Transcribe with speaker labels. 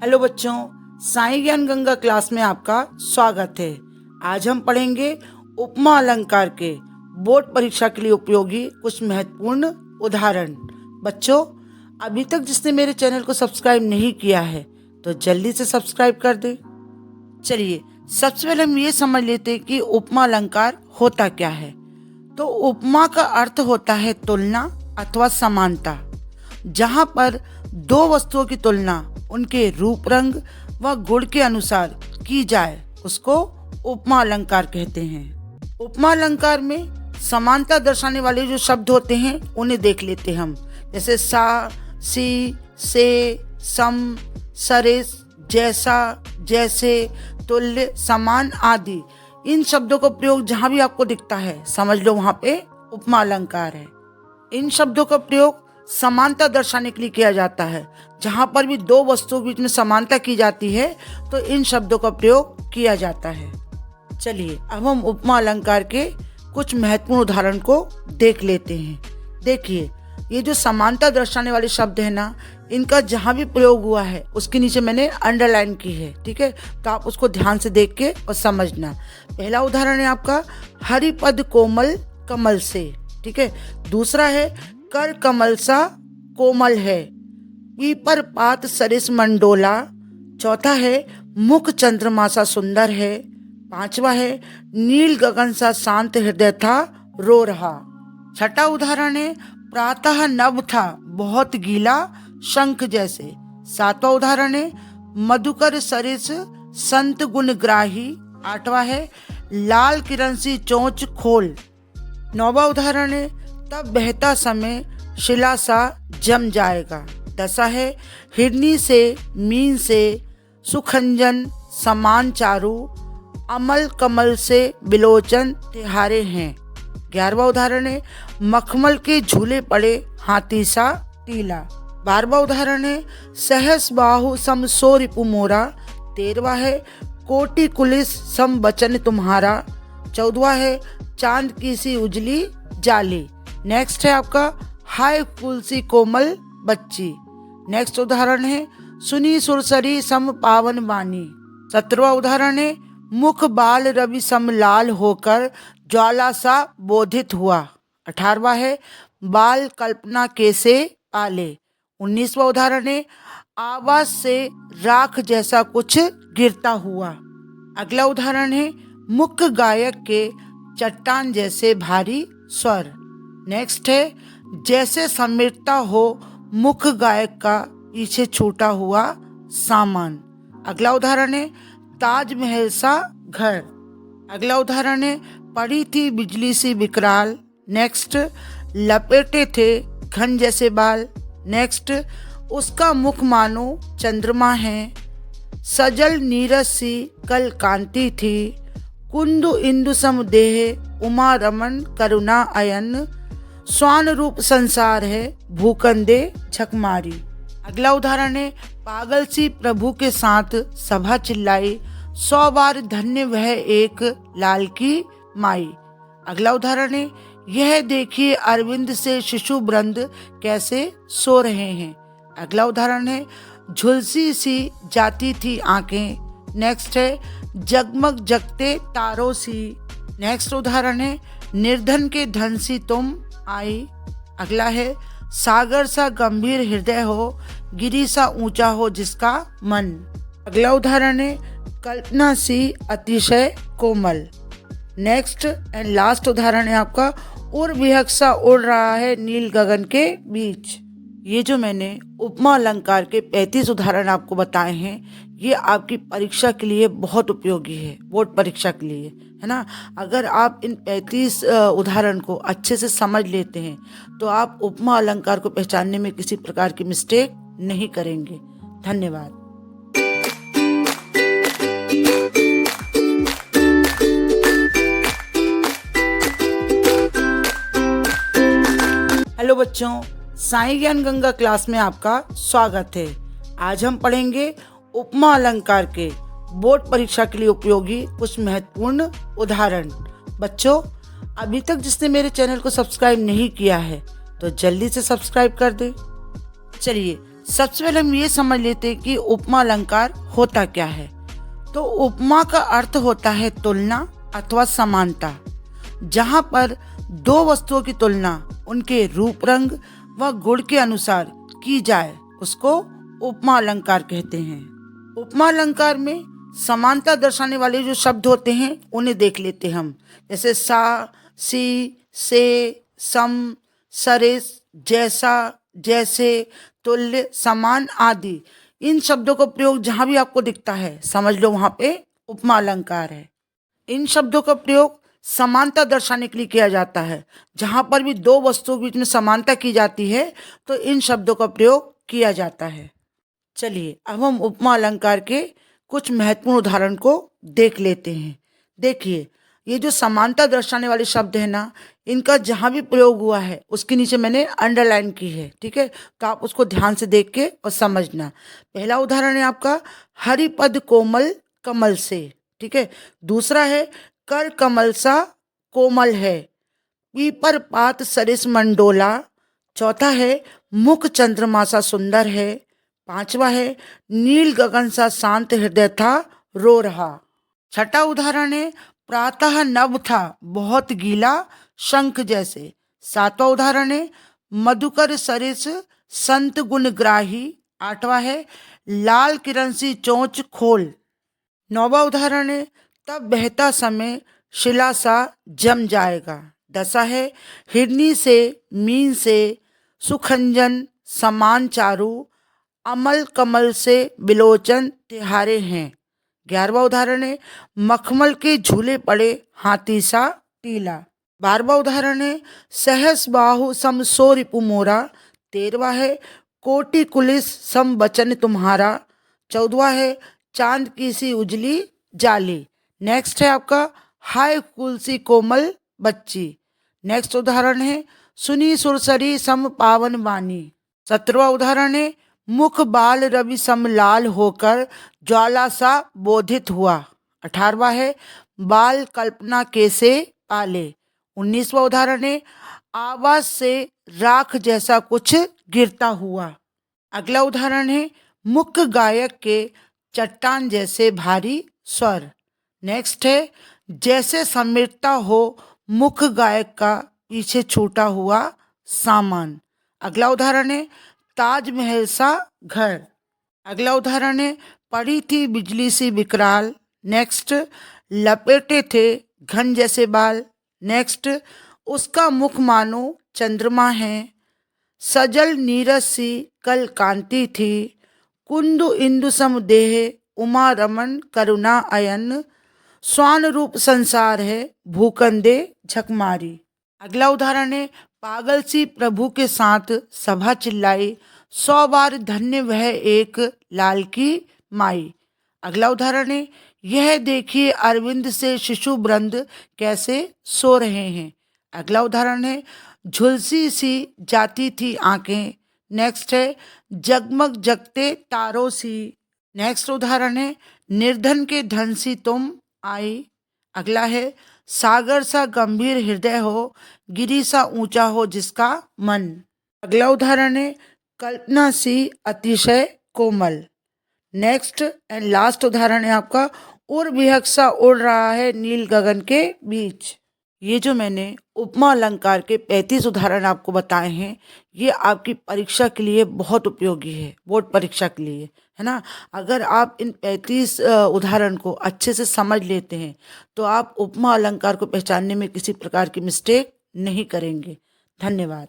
Speaker 1: Hello बच्चों, साई ज्ञान Ganga class में आपका स्वागत है। आज हम पढ़ेंगे उपमा अलंकार के बोर्ड परीक्षा के लिए उपयोगी कुछ महत्वपूर्ण उदाहरण। बच्चों, अभी तक जिसने मेरे चैनल को सब्सक्राइब नहीं किया है तो जल्दी से सब्सक्राइब कर दे। चलिए, सबसे पहले हम ये समझ लेते हैं कि उपमा अलंकार होता क्या है। तो उपमा का अर्थ होता है तुलना अथवा समानता। जहाँ पर दो वस्तुओं की तुलना उनके रूप, रंग व गुण के अनुसार की जाए उसको उपमा अलंकार कहते हैं। उपमा अलंकार में समानता दर्शाने वाले जो शब्द होते हैं उन्हें देख लेते हम, जैसे सा, सी, से, सम, सरिस, जैसा, जैसे, तुल्य, समान आदि। इन शब्दों का प्रयोग जहाँ भी आपको दिखता है समझ लो वहाँ पे उपमा अलंकार है। इन शब्दों का प्रयोग समानता दर्शाने के लिए किया जाता है। जहाँ पर भी दो वस्तुओं के बीच में समानता की जाती है तो इन शब्दों का प्रयोग किया जाता है। चलिए, अब हम उपमा अलंकार के कुछ महत्वपूर्ण उदाहरण को देख लेते हैं। देखिए, ये जो समानता दर्शाने वाले शब्द है ना, इनका जहाँ भी प्रयोग हुआ है उसके नीचे मैंने अंडरलाइन की है, ठीक है। तो आप उसको ध्यान से देख के और समझना। पहला उदाहरण है आपका हरिपद कोमल कमल से, ठीक है। दूसरा है कर कमल सा कोमल है, पीपर पात सरिस मंडोला। चौथा है मुख चंद्रमा सा सुंदर है। पांचवा है नील गगन सा शांत हृदय था रो रहा। छठा उदाहरण है प्रातः नभ था बहुत गीला शंख जैसे। सातवां उदाहरण है मधुकर सरिस संत गुण ग्राही। आठवां है लाल किरण सी चोंच खोल। नौवां उदाहरण है तब बहता समय शिला सा जम जाएगा। दसा है हिरनी से मीन से सुखंजन समान चारू, अमल कमल से बिलोचन तिहारे हैं। 11वां उदाहरण है मखमल के झूले पड़े हाथी सा टीला। 12वां उदाहरण है सहस बाहु सम सो रिपु मोरा। 13वां है कोटि कुलिस सम बचन तुम्हारा। 14वां है चांद की सी उजली जाली। नेक्स्ट है आपका हाय तुलसी कोमल बच्ची। नेक्स्ट उदाहरण है सुनी सुरसरी सम पावन वाणी। 17वां उदाहरण है मुख बाल रवि सम लाल होकर ज्वाला सा बोधित हुआ। 18वां है बाल कल्पना कैसे पाले। 19वां उदाहरण है आवाज से राख जैसा कुछ गिरता हुआ। अगला उदाहरण है मुख्य गायक के चट्टान जैसे भारी स्वर। नेक्स्ट है जैसे समेटता हो मुख्य गायक का पीछे छूटा हुआ सामान। अगला उदाहरण है ताजमहल सा घर। अगला उदाहरण है पड़ी थी बिजली सी विकराल। नेक्स्ट लपेटे थे घन जैसे बाल। नेक्स्ट उसका मुख मानो चंद्रमा है। सजल नीरज सी कल कांति थी। कुंदु इंदु सम देह उमा रमन करुणा अयन। स्वान रूप संसार है भूकंदे झकमारी। अगला उदाहरण है पागल सी प्रभु के साथ सभा चिल्लाई। 100 बार धन्य वह एक लाल की माई। अगला उदाहरण है यह देखिए अरविंद से शिशु वृंद कैसे सो रहे हैं। अगला उदाहरण है झुलसी सी जाती थी आंखें। नेक्स्ट है जगमग जगते तारों सी। नेक्स्ट उदाहरण है निर्धन के धन सी तुम आई। अगला है सागर सा गंभीर हृदय हो गिरी सा ऊंचा हो जिसका मन। अगला उदाहरण है कल्पना सी अतिशय कोमल। नेक्स्ट एंड लास्ट उदाहरण है आपका उड़ विहक सा उड़ रहा है नील गगन के बीच। ये जो मैंने उपमा अलंकार के 35 उदाहरण आपको बताए हैं, ये आपकी परीक्षा के लिए बहुत उपयोगी है, बोर्ड परीक्षा के लिए, है ना। अगर आप इन 35 उदाहरण को अच्छे से समझ लेते हैं तो आप उपमा अलंकार को पहचानने में किसी प्रकार की मिस्टेक नहीं करेंगे। धन्यवाद। हेलो बच्चों, साई ज्ञान गंगा क्लास में आपका स्वागत है। आज हम पढ़ेंगे उपमा अलंकार के बोर्ड परीक्षा के लिए उपयोगी कुछ महत्वपूर्ण उदाहरण। बच्चों, अभी तक जिसने मेरे चैनल को सब्सक्राइब नहीं किया है तो जल्दी से सब्सक्राइब कर दे। चलिए, सबसे पहले हम ये समझ लेते हैं कि उपमा अलंकार होता क्या है। तो उपमा का अर्थ होता है तुलना अथवा समानता। जहाँ पर दो वस्तुओं की तुलना उनके रूप रंग व गुण के अनुसार की जाए उसको उपमा अलंकार कहते हैं। उपमा अलंकार में समानता दर्शाने वाले जो शब्द होते हैं उन्हें देख लेते हैं हम। जैसे सा, सी, से, सम, सरिस, जैसा, जैसे, तुल्य, समान आदि। इन शब्दों का प्रयोग जहाँ भी आपको दिखता है समझ लो वहाँ पे उपमा अलंकार है। इन शब्दों का प्रयोग समानता दर्शाने के लिए किया जाता है। जहाँ पर भी दो वस्तुओं के बीच में समानता की जाती है तो इन शब्दों का प्रयोग किया जाता है। चलिए अब हम उपमा अलंकार के कुछ महत्वपूर्ण उदाहरण को देख लेते हैं। देखिए, ये जो समानता दर्शाने वाले शब्द है ना, इनका जहाँ भी प्रयोग हुआ है उसके नीचे मैंने अंडरलाइन की है, ठीक है। तो आप उसको ध्यान से देख के और समझना। पहला उदाहरण है आपका हरिपद कोमल कमल से, ठीक है। दूसरा है कर कमल सा कोमल है, पीपर पात सरिस मंडोला। चौथा है मुख चंद्रमा सा सुंदर है। पांचवा है नील गगन सा शांत हृदय था रो रहा। छठा उदाहरण है प्रातः नभ था बहुत गीला शंख जैसे। सातवां उदाहरण है मधुकर सरिस संत गुण ग्राही। आठवां है लाल किरण सी चोंच खोल। नौवां उदाहरण है तब बहता समय शिला सा जम जाएगा। दसा है हिरनी से मीन से सुखंजन समान चारू, अमल कमल से बिलोचन तिहारे हैं। 11वां उदाहरण है मखमल के झूले पड़े हाथी सा टीला। 12वां उदाहरण है सहस बाहु सम सो रिपु मोरा। 13वां है कोटि कुलिस सम बचन तुम्हारा। 14वां है चांद की सी उजली जाली। नेक्स्ट है आपका हाय कुलसी कोमल बच्ची। नेक्स्ट उदाहरण है सुनी सुरसरी सम पावन वाणी। 17वां उदाहरण है मुख बाल रवि सम लाल होकर ज्वाला सा बोधित हुआ। 18वां है बाल कल्पना कैसे पाले। 19वां उदाहरण है आवाज से राख जैसा कुछ गिरता हुआ। अगला उदाहरण है मुख्य गायक के चट्टान जैसे भारी स्वर। नेक्स्ट है जैसे समीरता हो मुख्य गायक का पीछे छूटा हुआ सामान। अगला उदाहरण है ताजमहल सा घर। अगला उदाहरण है पड़ी थी बिजली सी विकराल। नेक्स्ट लपेटे थे घन जैसे बाल। नेक्स्ट उसका मुख मानो चंद्रमा है। सजल नीरज सी कल कांति थी। कुंदु इंदु सम देह उमा रमन करुणा अयन। स्वान रूप संसार है भूकंदे झकमारी। अगला उदाहरण है पागल सी प्रभु के साथ सभा चिल्लाई। 100 बार धन्य वह एक लाल की माई। अगला उदाहरण है यह देखिए अरविंद से शिशु वृंद कैसे सो रहे हैं। अगला उदाहरण है झुलसी सी जाती थी आंखें। नेक्स्ट है जगमग जगते तारों सी। नेक्स्ट उदाहरण है निर्धन के धन सी तुम आई। अगला है सागर सा गंभीर हृदय हो गिरी सा ऊंचा हो जिसका मन। अगला उदाहरण है कल्पना सी अतिशय कोमल। नेक्स्ट एंड लास्ट उदाहरण है आपका उड़ विहक सा उड़ रहा है नील गगन के बीच। ये जो मैंने उपमा अलंकार के 35 उदाहरण आपको बताए हैं ये आपकी परीक्षा के लिए बहुत उपयोगी है, बोर्ड परीक्षा के लिए, है ना। अगर आप इन 35 उदाहरण को अच्छे से समझ लेते हैं तो आप उपमा अलंकार को पहचानने में किसी प्रकार की मिस्टेक नहीं करेंगे। धन्यवाद।